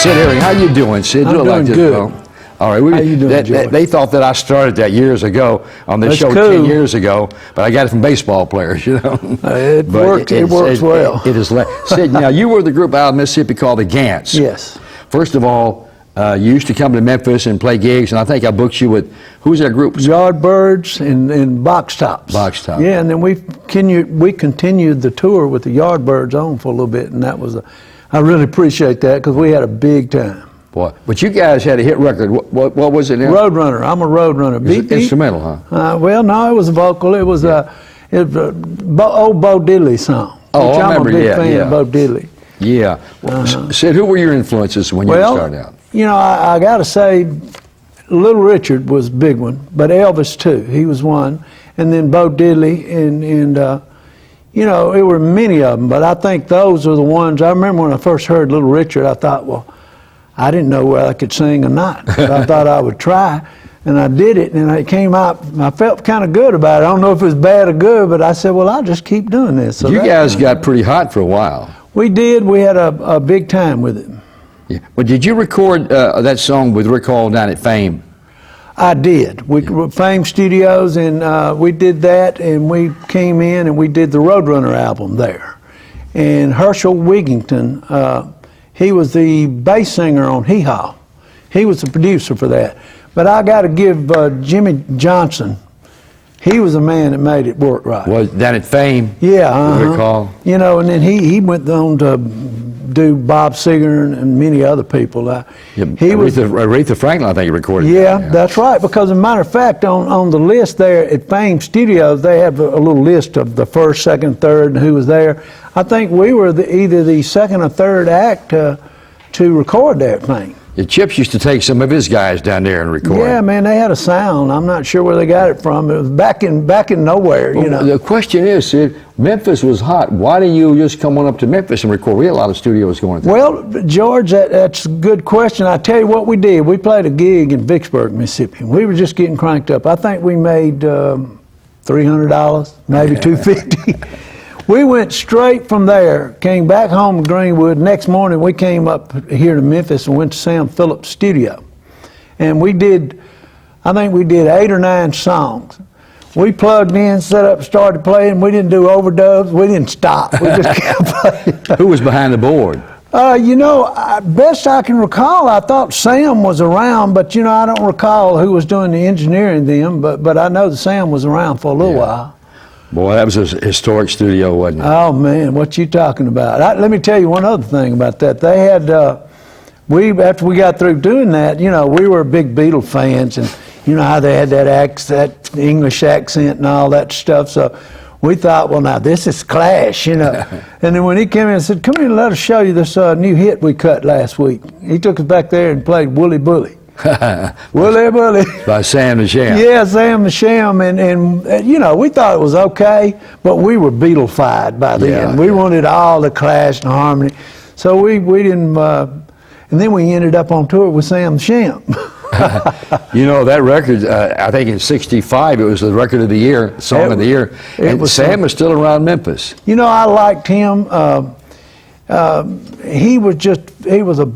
Sid Herring, how you doing, Sid? I'm doing good. Well? All right. How you doing, George? They thought that I started that years ago on this show cool. 10 years ago, but I got it from baseball players, you know. It works well. It is. Sid, now you were the group out of Mississippi called the Gants. Yes. First of all, you used to come to Memphis and play gigs, and I think I booked you with, who's that group? Yardbirds and Box Tops. Box Tops. Yeah, and then we continued the tour with the Yardbirds on for a little bit, and that was I really appreciate that because we had a big time. Boy, but you guys had a hit record. What was it now? Roadrunner. I'm a Roadrunner. Instrumental, huh? Well, no, it was a vocal. It was old Bo Diddley song. Oh, which I remember. I'm a big fan of Bo Diddley. Yeah. Sid, who were your influences when you started out? You know, I got to say, Little Richard was a big one, but Elvis too. He was one, and then Bo Diddley, and you know, there were many of them, but I think those are the ones. I remember when I first heard Little Richard, I thought, well, I didn't know whether I could sing or not, but I thought I would try, and I did it, and it came out. I felt kind of good about it. I don't know if it was bad or good, but I said, well, I'll just keep doing this. So you guys got pretty hot for a while. We did. We had a big time with it. Yeah. Well, did you record that song with Rick Hall down at Fame? I did. Fame Studios, and we did that, and we came in and we did the Roadrunner album there. And Herschel Wigington, he was the bass singer on Hee Haw. He was the producer for that. But I got to give Jimmy Johnson, he was the man that made it work right. Was down at Fame? Yeah. Rick Hall. You know, and then he went on to do Bob Seger and many other people. Aretha Franklin, I think, he recorded. Yeah, that's right. Because, as a matter of fact, on the list there at Fame Studios, they have a little list of the first, second, third, and who was there. I think we were either the second or third act to record there at Fame. Yeah, Chips used to take some of his guys down there and record. Yeah, man, they had a sound. I'm not sure where they got it from. It was back in nowhere, you know. The question is, Sid, Memphis was hot. Why didn't you just come on up to Memphis and record? We had a lot of studios going there. Well, George, that's a good question. I tell you what we did. We played a gig in Vicksburg, Mississippi. We were just getting cranked up. I think we made $300, maybe $250. We went straight from there, came back home to Greenwood. Next morning, we came up here to Memphis and went to Sam Phillips' studio. And I think we did 8 or 9 songs. We plugged in, set up, started playing. We didn't do overdubs. We didn't stop. We just kept playing. Who was behind the board? You know, best I can recall, I thought Sam was around, but, you know, I don't recall who was doing the engineering then, but I know that Sam was around for a little while. Boy, that was a historic studio, wasn't it? Oh, man, what you talking about? Let me tell you one other thing about that. They had, after we got through doing that, you know, we were big Beatle fans, and you know how they had that English accent and all that stuff, so we thought, well, now, this is Clash, you know. And then when he came in and said, come here and let us show you this new hit we cut last week. He took us back there and played Wooly Bully. Wooly Bully. By Sam the Sham. Yeah, Sam the Sham, and you know, we thought it was okay, but we were Beatle-fied by then. We wanted all the Clash and harmony, so we didn't. And then we ended up on tour with Sam the Sham. You know, that record, I think in '65, it was the record of the year, song of the year, and Sam was still around Memphis. You know, I liked him. He was a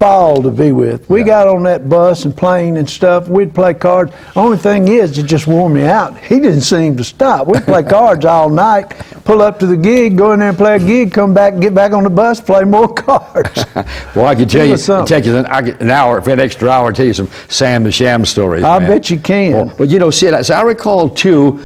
ball to be with. We got on that bus and plane and stuff. We'd play cards. Only thing is, it just wore me out. He didn't seem to stop. We'd play cards all night, pull up to the gig, go in there and play a gig, come back, get back on the bus, play more cards. Well, I could tell you, take you an hour, if an extra hour, tell you some Sam the Sham stories. I bet you can. Well, but you know, Sid, as I recall too,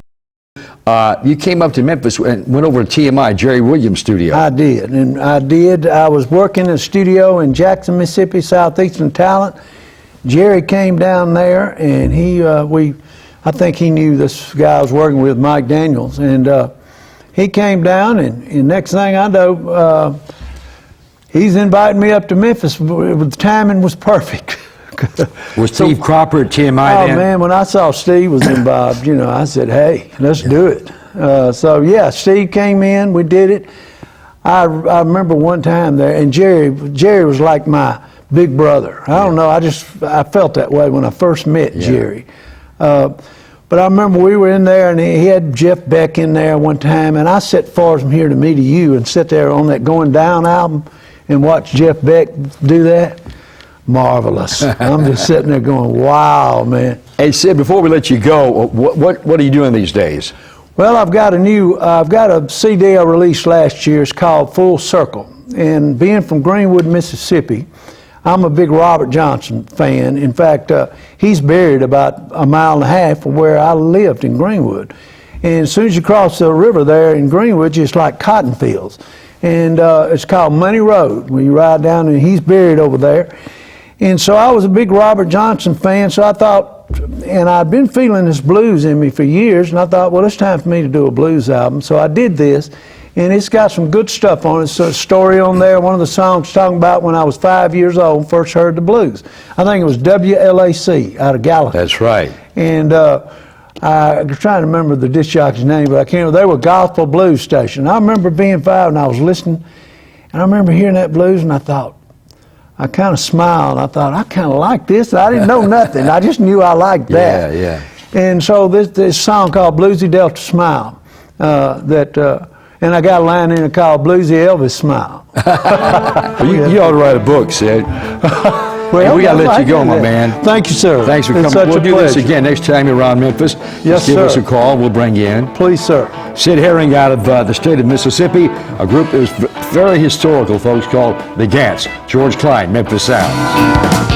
you came up to Memphis and went over to TMI, Jerry Williams' studio. I did. I was working in a studio in Jackson, Mississippi, Southeastern Talent. Jerry came down there, and I think he knew this guy I was working with, Mike Daniels, and he came down, and next thing I know, he's inviting me up to Memphis. The timing was perfect. Was Steve Cropper at TMI then? Oh, man, when I saw Steve was involved, you know, I said, hey, let's do it. So, yeah, Steve came in, we did it. I remember one time there, and Jerry was like my big brother. I don't know, I felt that way when I first met Jerry. But I remember we were in there, and he had Jeff Beck in there one time, and I sat far from here to Me to You and sit there on that Going Down album and watch Jeff Beck do that. marvelous. I'm just sitting there going, wow, man. Hey, Sid, before we let you go, what are you doing these days? Well, I've got a CD I released last year. It's called Full Circle. And being from Greenwood, Mississippi, I'm a big Robert Johnson fan. In fact, he's buried about a mile and a half from where I lived in Greenwood. And as soon as you cross the river there in Greenwood, it's like cotton fields. And it's called Money Road, where you ride down, and he's buried over there. And so I was a big Robert Johnson fan, so I thought, and I'd been feeling this blues in me for years, and I thought, well, it's time for me to do a blues album. So I did this, and it's got some good stuff on it. It's a story on there. One of the songs talking about when I was 5 years old, first heard the blues. I think it was WLAC out of Gallatin. That's right. And I'm trying to remember the disc jockey's name, but I can't. They were a gospel blues station. I remember being 5 and I was listening, and I remember hearing that blues, and I thought, I kind of smiled. I thought, I kind of like this. I didn't know nothing. I just knew I liked that. Yeah. And so this song called Bluesy Delta Smile, and I got a line in it called Bluesy Elvis Smile. Well, you ought to write a book, Sid. Well, hey, we got to let you go, my man. Thank you, sir. Thanks for coming. We'll do this again next time you're around Memphis. Yes, Just give sir. us a call. We'll bring you in. Please, sir. Sid Herring out of the state of Mississippi, a group that is very historical, folks, called the Gants. George Klein, Memphis Sounds.